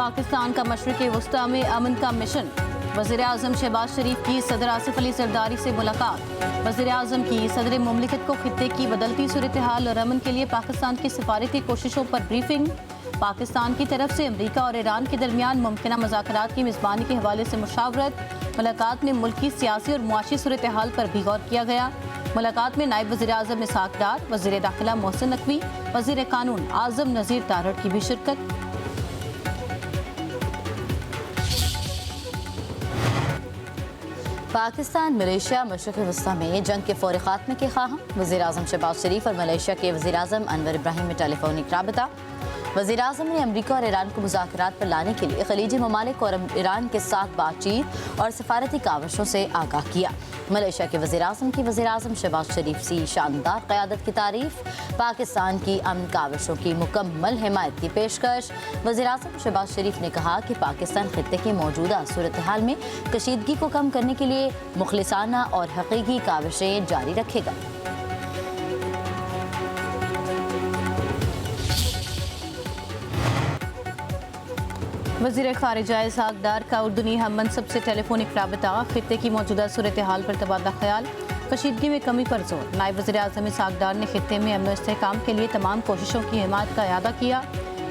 पाकिस्तान का मशरिक़ वस्ता में अमन का मिशन। वज़ीर आज़म शहबाज शरीफ की सदर आसिफ अली ज़रदारी से मुलाकात। वज़ीर आज़म की सदर मुमलिकत को खित्ते की बदलती सूरत हाल और अमन के लिए पाकिस्तान की सिफारती कोशिशों पर ब्रीफिंग। पाकिस्तान की तरफ से अमरीका और ईरान के दरमियान मुमकिना मुज़ाकरात की मेज़बानी के हवाले से मुशावरत। मुलाकात में मुल्क की सियासी और मुआशी सूरत हाल पर भी गौर किया गया। मुलाकात में नायब वज़ीर आज़म इसहाक़ डार, वज़ीर दाखिला मोहसिन नकवी, वज़ीर कानून आज़म नज़ीर तारड़ की भी शिरकत। पाकिस्तान मलेशिया मशरिक़ वस्ता में जंग के फौरी खात्मे के ख्वाहां। वज़ीर आज़म शहबाज शरीफ और मलेशिया के वज़ीर आज़म अनवर इब्राहिम में टेलीफोनिक राबता। वज़ीर आज़म ने अमरीका और ईरान को मुज़ाकरात पर लाने के लिए खलीजी ममालिक और ईरान के साथ बातचीत और सफारती कावशों से आगाह किया। मलेशिया के वज़ीर आज़म की वज़ीर आज़म शहबाज शरीफ की शानदार क़यादत की तारीफ। पाकिस्तान की अमन कावशों की मुकम्मल हिमायत की पेशकश। वज़ीर आज़म शहबाज शरीफ ने कहा कि पाकिस्तान खित्ते की मौजूदा सूरत हाल में कशीदगी को कम करने के लिए मुखलिसाना और हकीकी काविशें जारी रखेगा। वज़ीर ख़ारिजा इसहाक़ डार का उर्दूनी हम मनसब से टेलीफोनिक राबता। खित्ते की मौजूदा सूरत हाल पर तबादला ख्याल। कशीदगी में कमी पर जोर। नायब वज़ीर आज़म इसहाक़ डार ने खित्ते में अमन इस्तेहकाम के लिए तमाम कोशिशों की हिमायत का इआदा किया।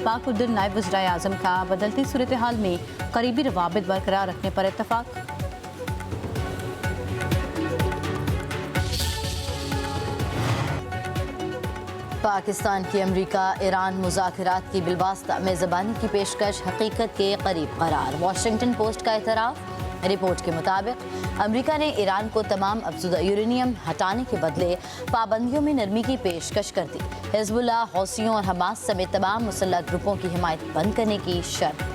पाक उर्दू नायब वज़ीर आज़म का बदलती सूरत हाल में करीबी रवाबित बरकरार रखने पर इत्तफ़ाक़। पाकिस्तान की अमरीका ईरान मुज़ाकरात की बिलवास्ता मेज़बानी की पेशकश हकीकत के करीब करार। वाशिंगटन पोस्ट का एतराफ़। रिपोर्ट के मुताबिक अमरीका ने ईरान को तमाम अफज़ुदा यूरेनियम हटाने के बदले पाबंदियों में नरमी की पेशकश कर दी। हिज़्बुल्लाह, हौसियों और हमास समेत तमाम मुसल्लह ग्रुपों की हिमायत बंद करने की शर्त।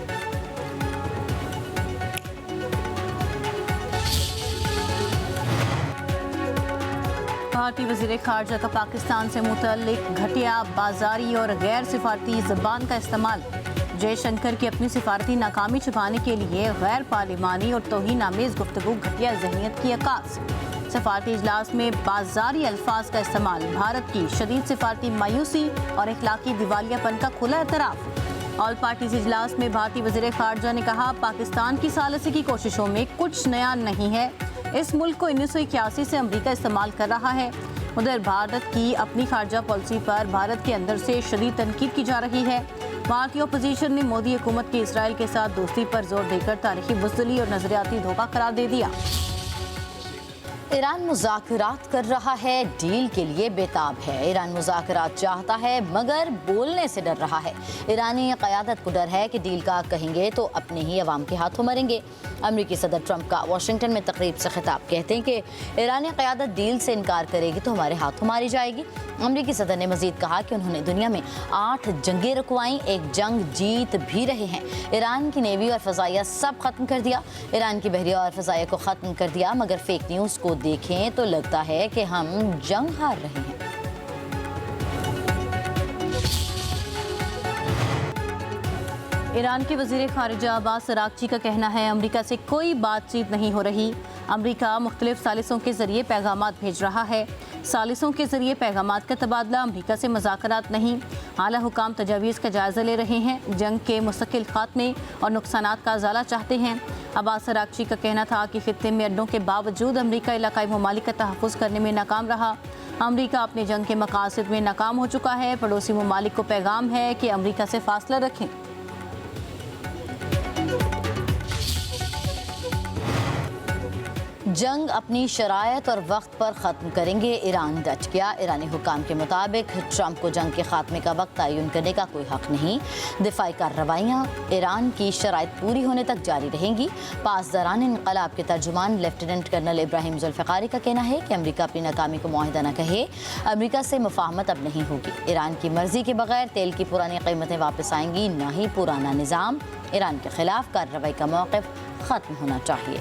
भारतीय वज़ीर ख़ारजा का पाकिस्तान से मुतल्लिक घटिया, बाजारी और गैर सिफारती ज़बान का इस्तेमाल। जयशंकर की अपनी सिफारती नाकामी छुपाने के लिए गैर पार्लिमानी और तौहीन आमेज़ गुफ्तगू घटिया ज़हनियत की अक्कास। सिफारती इजलास में बाजारी अल्फाज का इस्तेमाल। भारत की शदीद सिफारती मायूसी और इखलाकी दिवालियापन का खुला एतराफ़। ऑल पार्टीज इजलास में भारतीय वज़ीर ख़ारजा ने कहा, पाकिस्तान की सालसी की कोशिशों में कुछ नया नहीं है। इस मुल्क को 1981 से अमरीका इस्तेमाल कर रहा है। उधर भारत की अपनी खारजा पॉलिसी पर भारत के अंदर से शदीद तनकीद की जा रही है। भारतीय अपोजिशन ने मोदी हुकूमत की इसराइल के साथ दोस्ती पर जोर देकर तारीखी बुज़दिली और नजरियाती धोखा करार दे दिया। ईरान मुज़ाकरात कर रहा है, डील के लिए बेताब है। ईरान मुज़ाकरात चाहता है मगर बोलने से डर रहा है। ईरानी क़यादत को डर है कि डील का कहेंगे तो अपने ही अवाम के हाथों मरेंगे। अमरीकी सदर ट्रंप का वाशिंगटन में तकरीब से खिताब। कहते हैं कि ईरानी क़यादत डील से इनकार करेगी तो हमारे हाथों मारी जाएगी। अमरीकी सदर ने मजीद कहा कि उन्होंने दुनिया में 8 जंगें रुकवाई, एक जंग जीत भी रहे हैं। ईरान की नेवी और फ़ज़ाइया सब ख़त्म कर दिया। ईरान की बहरिया और फ़ज़ाइया को ख़त्म कर दिया, मगर फेक न्यूज़ को देखें तो लगता है कि हम जंग हार रहे हैं। ईरान के वज़ीर ख़ारिजा अब्बास अराग़ची का कहना है, अमरीका से कोई बातचीत नहीं हो रही। अमरीका मुख्तलिफ सालिसों के ज़रिए पैगामात भेज रहा है। सालिसों के ज़रिए पैगामात का तबादला, अमरीका से मुज़ाकरात नहीं। आला हुकाम तजावीज़ का जायज़ा ले रहे हैं, जंग के मुस्तकिल खात्मे और नुकसानात का अज़ाला चाहते हैं। अब्बास अराग़ची का कहना था कि खित्ते में अड्डों के बावजूद अमरीका इलाकाई ममालिक का तहफ़्फ़ुज़ करने में नाकाम रहा। अमरीका अपने जंग के मकासद में नाकाम हो चुका है। पड़ोसी ममालिक को पैगाम है कि अमरीका से फासला रखें। जंग अपनी शरायत और वक्त पर ख़त्म करेंगे, ईरान डट गया। ईरानी हुकाम के मुताबिक ट्रंप को जंग के खात्मे का वक्त तयन करने का कोई हक़ नहीं। दिफाई कार्रवाइयाँ ईरान की शराइत पूरी होने तक जारी रहेंगी। पासदारान इनक़लाब के तर्जुमान लेफ्टिनेंट कर्नल इब्राहिम ज़ुल्फ़िक़ारी का कहना है कि अमरीका अपनी नाकामी को मुआहिदा न कहे। अमरीका से मुफ़ाहमत अब नहीं होगी। ईरान की मर्ज़ी के बगैर तेल की पुरानी कीमतें वापस आएंगी, न ही पुराना निज़ाम। ईरान के ख़िलाफ़ कार्रवाई का मौक़िफ़ ख़त्म होना चाहिए।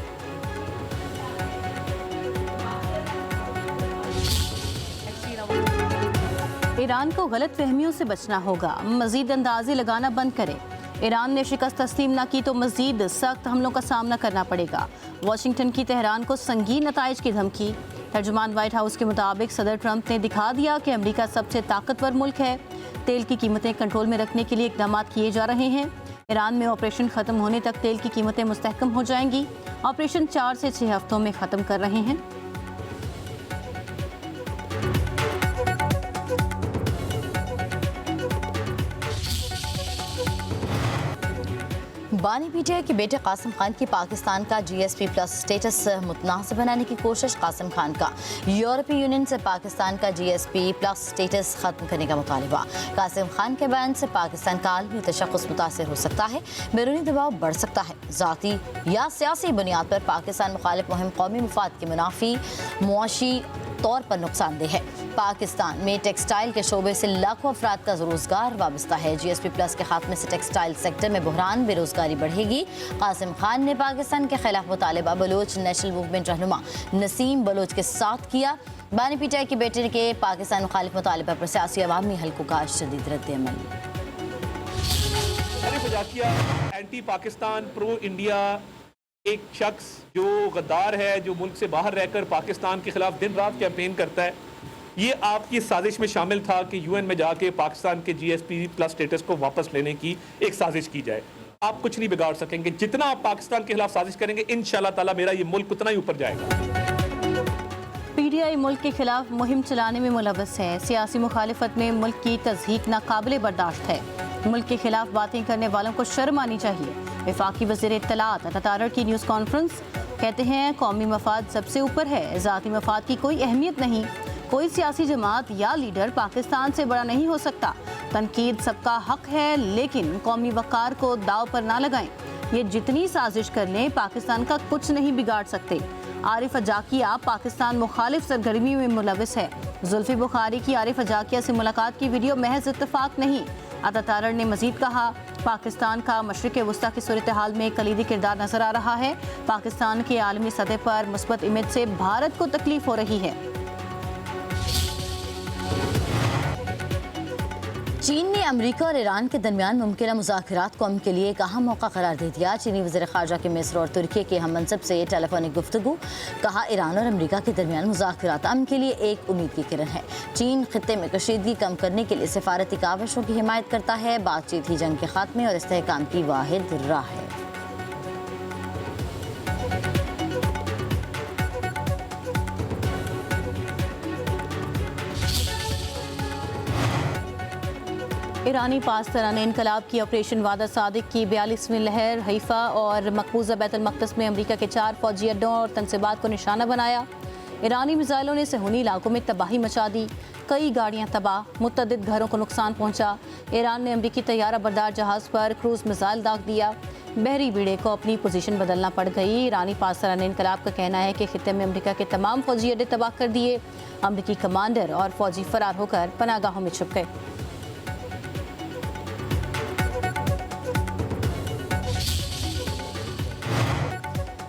ईरान को गलत फहमियों से बचना होगा, मजीद अंदाजे लगाना बंद करें। ईरान ने शिकस्त तस्लीम न की तो मजीद सख्त हमलों का सामना करना पड़ेगा। वाशिंगटन की तेहरान को संगीन नताइज की धमकी। तर्जुमान व्हाइट हाउस के मुताबिक सदर ट्रंप ने दिखा दिया कि अमेरिका सबसे ताकतवर मुल्क है। तेल की कीमतें कंट्रोल में रखने के लिए इकदाम किए जा रहे हैं। ईरान में ऑपरेशन खत्म होने तक तेल की कीमतें मुस्तहकम हो जाएंगी। ऑपरेशन 4 से 6 हफ्तों में खत्म कर रहे हैं। बानी पीटीआई के बेटे कासिम खान की पाकिस्तान का GSP प्लस स्टेटस मुतनाज़ बनाने की कोशिश। कासिम खान का यूरोपीय यूनियन से पाकिस्तान का GSP प्लस स्टेटस खत्म करने का मुतालिबा। कासिम खान के बयान से पाकिस्तान का आलमी तशख़्ख़ुस मुतासिर हो सकता है, बैरूनी दबाव बढ़ सकता है। ज़ाती या सियासी बुनियाद पर पाकिस्तान मुखालिफ मुहिम कौमी मुफाद के मुनाफी मुआशी तौर पर नुकसानदेह है। पाकिस्तान में टेक्सटाइल के शोबे से लाखों अफराद का रोजगार वाबस्ता है। GSP प्लस के खात्मे से टेक्सटाइल सेक्टर में बुहरान, बेरोजगारी बढ़ेगी। कासिम खान ने पाकिस्तान के खिलाफ मुतालिबा बलोच नेशनल मूवमेंट रहनुमा नसीम बलोच के साथ किया। बानी पीटीआई के बेटे के पाकिस्तान मुखालिफ मुतालिबा पर सियासी अवामी हल्कों का शदीद रद्द-ए-अमल। एंटी पाकिस्तान प्रो इंडिया एक शख्स जो गद्दार है, जो मुल्क से बाहर रहकर पाकिस्तान के खिलाफ दिन रात कैंपेन करता है, ये आपकी साजिश में शामिल था कि UN में जाके पाकिस्तान के GSP प्लस स्टेटस को वापस लेने की एक साजिश की जाए। आप कुछ नहीं बिगाड़ सकेंगे। जितना आप पाकिस्तान के खिलाफ साजिश करेंगे, इंशाल्लाह ताला मेरा ये मुल्क उतना ही ऊपर जाएगा। PTI मुल्क के खिलाफ मुहिम चलाने में मुलव्वस है। सियासी मुखालिफत में मुल्क की तज़हीक नाकाबिले बर्दाश्त है। मुल्क के खिलाफ बातें करने वालों को शर्म आनी चाहिए। वफाकी वज़ीर इत्तलात अता की न्यूज़ कॉन्फ्रेंस कहते हैं, कौमी मफाद सबसे ऊपर है, ज़ाती मफाद की कोई अहमियत नहीं। कोई सियासी जमात या लीडर पाकिस्तान से बड़ा नहीं हो सकता। तनकीद सबका हक है, लेकिन कौमी वक़ार को दाव पर ना लगाएं। ये जितनी साजिश कर लें, पाकिस्तान का कुछ नहीं बिगाड़ सकते। आरिफ अजाकिया पाकिस्तान मुखालिफ सरगर्मी में मुलविस है। जुल्फी बुखारी की आरिफ अजाकिया से मुलाकात की वीडियो महज इत्तफाक नहीं। अता ने मजीद कहा, पाकिस्तान का मशरिक़ वस्ता की सूरत हाल में कलीदी किरदार नजर आ रहा है। पाकिस्तान के आलमी सतह पर मुस्बत इमेज से भारत को तकलीफ हो रही है। चीन ने अमेरिका और ईरान के दरमियान मुमकिन मुज़ाकरात को अमन के लिए एक अहम मौका करार दे दिया। चीनी वज़ीर ख़ारजा के मिस्र और तुर्की के हम मनसब से टेलीफोनिक गुफ्तगू। कहा, ईरान और अमेरिका के दरमियान मुज़ाकरात अमन के लिए एक उम्मीद की किरण है। चीन खित्ते में कशीदगी कम करने के लिए सिफारती काविशों की हिमायत करता है। बातचीत ही जंग के खात्मे और इस्तेहकाम की वाहिद राह है। ईरानी पासदाराने इनकलाब की ऑपरेशन वादा सादिक की 42वीं लहर हैफा और मकबूजा बैतुल मक़दस में अमरीका के 4 फौजी अड्डों और तनसीबात को निशाना बनाया। ईरानी मिसाइलों ने सहूनी इलाकों में तबाही मचा दी। कई गाड़ियां तबाह, मुतअद्दिद घरों को नुकसान पहुंचा। ईरान ने अमरीकी तैयारा बरदार जहाज़ पर क्रूज़ मिसाइल दाग दिया। बहरी बीड़े को अपनी पोजीशन बदलना पड़ गई। ईरानी पासदाराने इनकलाब का कहना है कि खित्ते में अमरीका के तमाम फौजी अड्डे तबाह कर दिए। अमरीकी कमांडर और फौजी फरार होकर पनागाहों में छुप गए।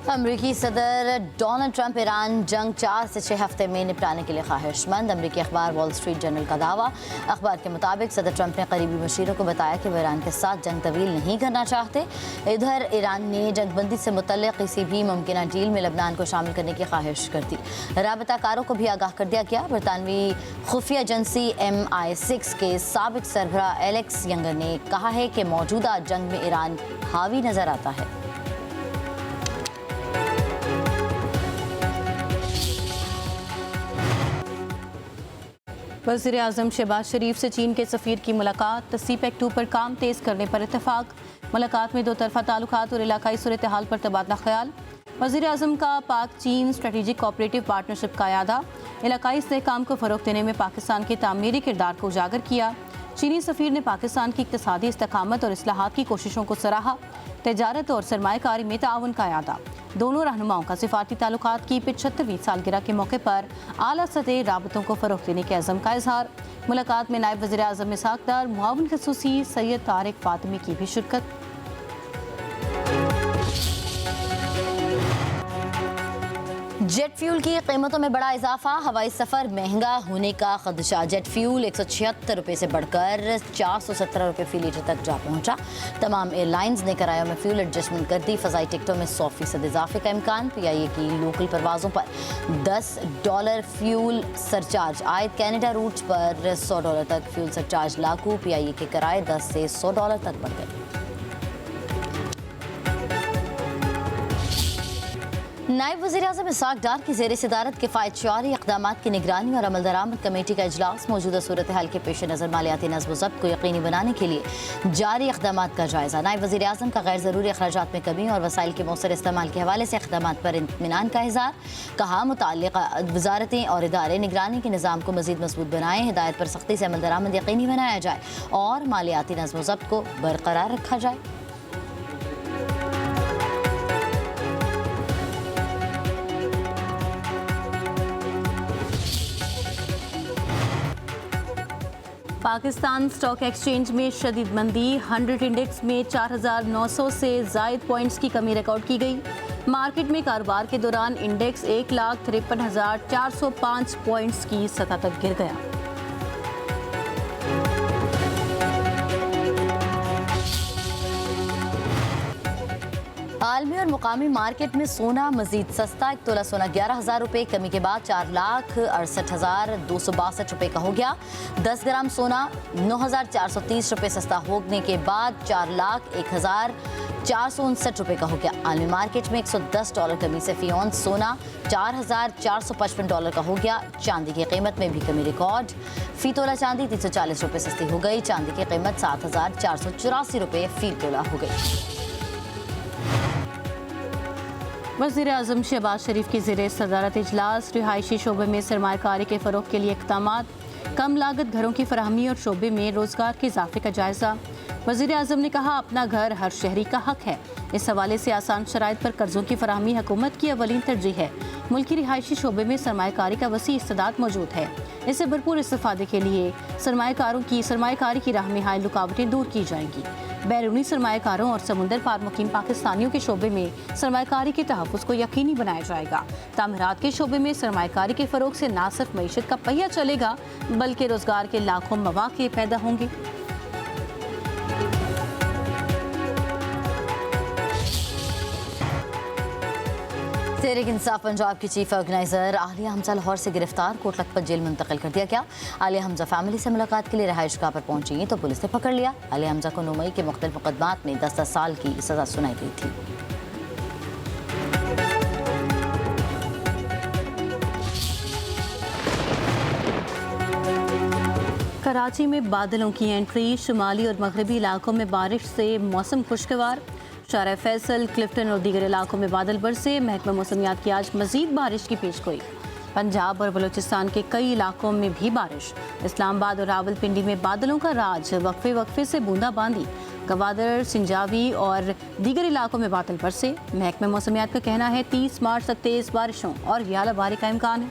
अमरीकी सदर डोनाल्ड ट्रंप ईरान जंग 4 से 6 हफ्ते में निपटाने के लिए ख्वाहिशमंद। अमरीकी अखबार वॉल स्ट्रीट जर्नल का दावा। अखबार के मुताबिक सदर ट्रंप ने करीबी मशीरों को बताया कि वह ईरान के साथ जंग तवील नहीं करना चाहते। इधर ईरान ने जंगबंदी से मुतल्लिक़ किसी भी मुमकिन डील में लबनान को शामिल करने की ख्वाहिश कर दी। राबताकारों को भी आगाह कर दिया गया। बरतानवी खुफिया एजेंसी MI6 के साबिक सरबराह एलेक्स यंगर ने कहा है कि मौजूदा जंग में ईरान हावी नजर आता है। वज़ीर आज़म शहबाज शरीफ से चीन के सफ़ीर की मुलाकात। CPEC 2 पर काम तेज़ करने पर इत्तेफाक। मुलाकात में दो तरफ़ा ताल्लुकात और इलाकाई सूरत हाल पर तबादला ख्याल। वज़ीर आज़म का पाक चीन स्ट्रेटेजिक कोऑपरेटिव पार्टनरशिप का यादा। इलाकाई इस्तेहकाम को फ़रोग़ देने में पाकिस्तान के तामीरी किरदार को उजागर किया। चीनी सफ़ीर ने पाकिस्तान की इक़्तिसादी इस्तकामत और इस्लाहात की कोशिशों को सराहा। तजारत और सरमायाकारी में ताउन का यादा। दोनों रहनुमाओं का सिफारती ताल्लुकात की 75वीं सालगिरह के मौके पर आला सतह राबतों को फ़रोग़ देने के अज़म का इजहार। मुलाकात में नायब वज़ीर आज़म इसहाक़ डार, मुआविन ख़ुसूसी सैयद तारिक फ़ातिमी की भी शिरकत। जेट फ्यूल की कीमतों में बड़ा इजाफा, हवाई सफर महंगा होने का खदशा। जेट फ्यूल 176 रुपये से बढ़कर 417 रुपये फी लीटर तक जा पहुंचा। तमाम एयरलाइंस ने किरायों में फ्यूल एडजस्टमेंट कर दी। फ़ज़ाई टिकटों में 100% इजाफे का इम्कान। PIA की लोकल परवाज़ों पर $10 फ्यूल सरचार्ज आयद। कैनेडा रूट्स पर $100 तक फ्यूल सरचार्ज लागू। PIA के किराए $10 से $100 तक बढ़ गए। नायब वज़ीर-ए-आज़म इसाक डार की ज़ेर सदारत किफ़ायतशारी इक़दामात की निगरानी और अमल दरामद कमेटी का इजलास। मौजूदा सूरत हाल के पेश नज़र मालियाती नज़्म व ज़ब्त को यकीनी बनाने के लिए जारी इक़दामात का जायज़ा। नायब वज़ीर-ए-आज़म का गैर ज़रूरी अखराजात में कमी और वसाइल के मौसर इस्तेमाल के हवाले से इक़दामात पर इत्मीनान का इज़हार। कहा मुतअल्लिक़ा वज़ारतें और इदारे निगरानी के निज़ाम को मज़ीद मज़बूत बनाएं। हिदायत पर सख्ती से अमल दरामद यकीनी बनाया जाए और मालियाती नज़्म व ज़ब्त को बरकरार रखा जाए। पाकिस्तान स्टॉक एक्सचेंज में शदीद मंदी। 100 इंडेक्स में 4,900 से जायद पॉइंट्स की कमी रिकॉर्ड की गई। मार्केट में कारोबार के दौरान इंडेक्स 1,53,405 पॉइंट्स की सतह तक गिर गया। आलमी और मुकामी मार्केट में सोना मजीद सस्ता। 1 तोला सोना 11,000 रुपये, कमी के बाद 4,68,262 रुपये का हो गया। 10 ग्राम सोना 9,430 रुपये सस्ता होने के बाद 4,01,459 रुपये का हो गया। आलमी मार्केट में $110 कमी से फी औंस सोना $4,455 का हो गया। चांदी की कीमत में भी कमी रिकॉर्ड। फी तोला चांदी 340 रुपये सस्ती हो गई। चांदी की कीमत 7,484 रुपये फी तोला हो गई। वज़ीर-ए-आज़म शहबाज शरीफ की ज़ेर सदारत इजलास। रिहायशी शोबे में सरमायाकारी के फ़रोग़ के लिए इक़दामात। कम लागत घरों की फराहमी और शोबे में रोज़गार के इजाफे का जायज़ा। वज़ीर-ए-आज़म ने कहा, अपना घर हर शहरी का हक है। इस हवाले से आसान शराइत पर कर्ज़ों की फराहमी हुकूमत की अवलीन तरजीह है। मुल्की रिहायशी शोबे में सरमायाकारी का वसी इस्तेदाद मौजूद है। इससे भरपूर इस्तेफादे के लिए सरमायाकारी की राह में हायल रुकावटें दूर की जाएंगी। बैरूनी सरमायाकारों और समुंदर पार मुकीम पाकिस्तानियों के शोबे में सरमायाकारी के तहफ़्फ़ुज़ को यकीनी बनाया जाएगा। तामीरात के शोबे में सरमायाकारी के फ़रोग़ से न सिर्फ मईशत का पहिया चलेगा बल्कि रोज़गार के लाखों मौक़े पैदा होंगे। तहरीक इंसाफ पंजाब की चीफ ऑर्गेनाइजर आलिया हमजा लाहौर से गिरफ्तार, कोट लखपत जेल मुंतकिल कर दिया गया। आलिया हमजा फैमिली से मुलाकात के लिए रहायशगाह पर पहुंची तो पुलिस ने पकड़ लिया। आलिया हमजा को 9 मई के मुख्तलिफ मुकदमात में 10-10 साल की सजा सुनाई गई थी। कराची में बादलों की एंट्री। शुमाली और मगरबी इलाकों में बारिश से मौसम खुशगवार। शारा फैसल, क्लिफ्टन और दीगर इलाकों में बादल बरसे। महकमा मौसमियात की आज मजीद बारिश की पेशगोई। पंजाब और बलूचिस्तान के कई इलाकों में भी बारिश। इस्लामाबाद और रावलपिंडी में बादलों का राज, वक्फे वक्फे से बूंदाबांदी। गवादर, सिंजावी और दीगर इलाकों में बादल बरसे। महकमा मौसमियात का कहना है 30 मार्च तक तेज़ बारिशों और यालाबारी का इम्कान है।